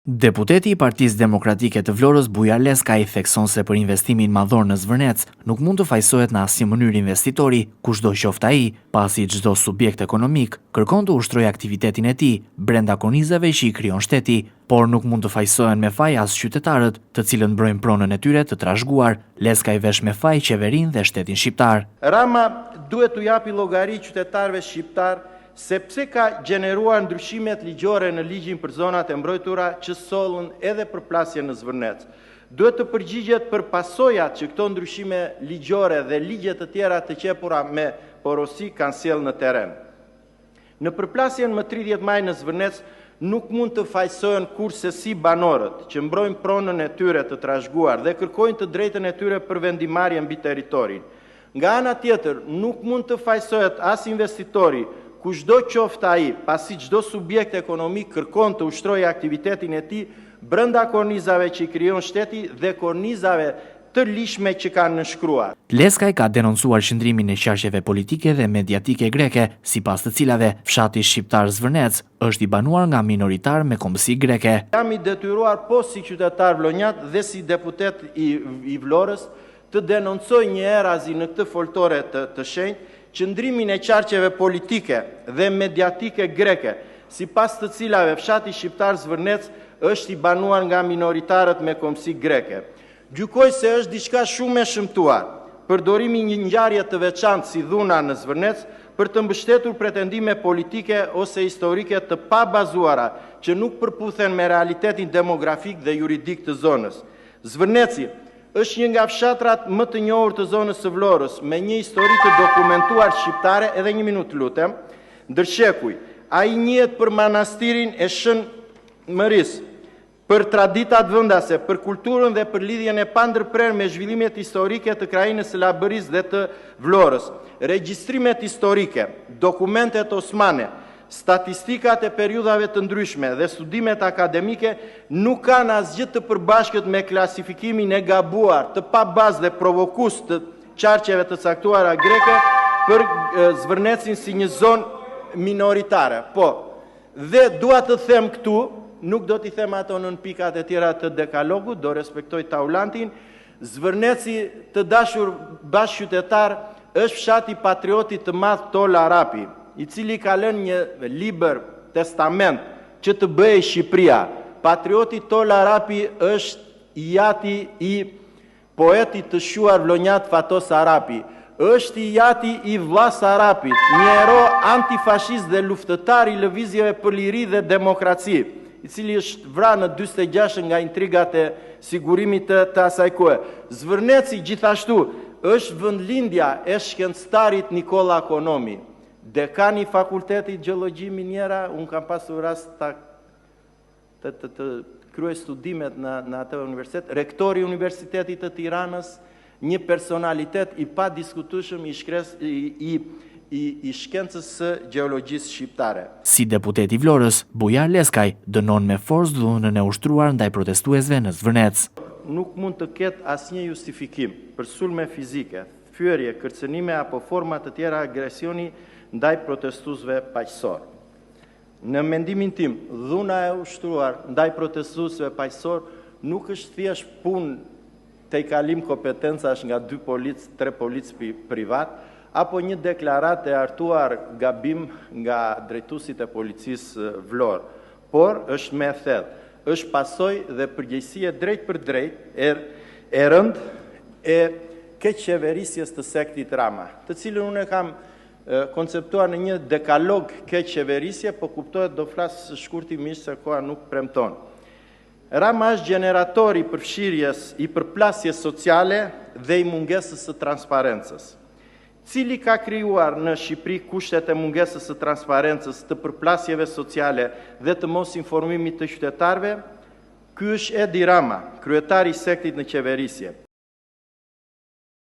Deputeti i Partisë Demokratike të Vlorës Bujar Leskaj thekson se për investimin madhor në Zvërnec nuk mund të fajsohet në asnjë mënyrë investitori, kushdo qoftë ai, pasi çdo subjekt ekonomik kërkon të ushtrojë aktivitetin e tij brenda kornizave që i krijon shteti, por nuk mund të fajsohen me faj as qytetarët, të cilët mbrojnë pronën e tyre të trashëguar. Leskaj vesh me faj qeverinë dhe shtetin shqiptar. Rama duhet t'u japi llogari qytetarëve shqiptar sepse ka gjeneruar ndryshimet ligjore në ligjin për zonat e mbrojtura që sollën edhe përplasje në Zvërnec. Duhet të përgjigjet për pasojat që këto ndryshime ligjore dhe ligje të tjera të qepura me porosi kanë sjellë në terren. Në përplasjen më 30 maj në Zvërnec nuk mund të fajsohen kurse si banorët që mbrojnë pronën e tyre të trashëguar dhe kërkojnë të drejtën e tyre për vendimarrje mbi territorin. Nga ana tjetër, nuk mund të fajsohet as investitori, kushdo qoftë ai, pasi çdo subjekt ekonomik kërkon të ushtrojë aktivitetin e tij brenda kornizave që i krijon shteti dhe kornizave të lishme që kanë nënshkruar. Leskaj ka denoncuar qëndrimin e qarqeve politike dhe mediatike greke, sipas të cilave fshati shqiptar Zvërnec është i banuar nga minoritar me kombësi greke. Jam i detyruar po si qytetar vlonjat dhe si deputet i Vlorës të denoncoj një erazi në këtë foltore të shenjtë qëndrimin e qarqeve politike dhe mediatike greke, sipas të cilave fshati shqiptar Zvërnec është i banuar nga minoritarët me kombësi greke. Gjykoj se është diçka shumë e shëmtuar, përdorimi një ngjarje të veçantë si dhuna në Zvërnec për të mbështetur pretendime politike ose historike të pabazuara që nuk përputhen me realitetin demografik dhe juridik të zonës. Zvërneci është një nga fshatrat më të njohur të zonës së Vlorës, me një histori të dokumentuar shqiptare, edhe një minutë lutem, ndërshekuj. Ai njihet për manastirin e Shën Mëris, për traditat vendase, për kulturën dhe për lidhjen e pandërprerë me zhvillimet historike të krajinës së Labërisë dhe të Vlorës. Regjistrimet historike, dokumentet osmane, statistikat e periudhave të ndryshme dhe studimet akademike nuk kanë asgjë të përbashkët me klasifikimin e gabuar, të pa bazë dhe provokues të qarqeve të caktuara greke për Zvërnecin si një zonë minoritare. Po, dhe dua të them këtu, nuk do t'i them ato në pikat e tjera të dekalogut, do respektoj taulantin, Zvërneci të dashur bashkëqytetar është fshati patriotit të madh Tola Arapi, i cili ka lënë një libër testament që të bëjë Shqipëria. Patrioti Tola Arapi është i jati i poetit të shuar vlonjat Fatos Arapi. Është i jati i Vllas Arapit, një hero antifashist dhe luftëtar i lëvizjeve për liri dhe demokraci, i cili është vrarë në 46 nga intrigat e sigurimit të asaj kohe. Zvërneci gjithashtu është vendlindja e shkencëtarit Nikola Konomi, dekani fakultetit gjeologji miniera. Unë kam pasur rast të kryej studimet në atë universitet, rektori i Universitetit të Tiranës, një personalitet i pa diskutueshëm i shkencës së gjeologjisë shqiptare. Si deputeti i Vlorës, Bujar Leskaj dënon me forcë dhunën e ushtruar ndaj protestuesve në Zvërnec. Nuk mund të ketë asnjë justifikim për sulme fizike, fyerje, kërcënime apo forma të tjera agresioni ndaj protestuesve paqësor. Në mendimin tim, dhuna e ushtruar ndaj protestuesve paqësor nuk është thjesht punë të i kalim kompetencash nga 2-3 policë privat, apo një deklarat e artuar gabim nga drejtuesit e policisë Vlorë, por është me thellë, është pasojë dhe përgjegjësi drejt për drejt e rëndë e keqeverisjes të sektit Rama, të cilën unë e kam konceptuar në një dekalog keqeverisje, po kuptohet do flas shkurtimisht se koha nuk premton. Rama është generatori i përfshirjes, i përplasjes sociale dhe i mungesës së transparencës. Cili ka krijuar në Shqipëri kushtet e mungesës së transparencës, të përplasjeve sociale dhe të mos informimit të qytetarëve? Ky është Edi Rama, kryetari i sektit në qeverisje.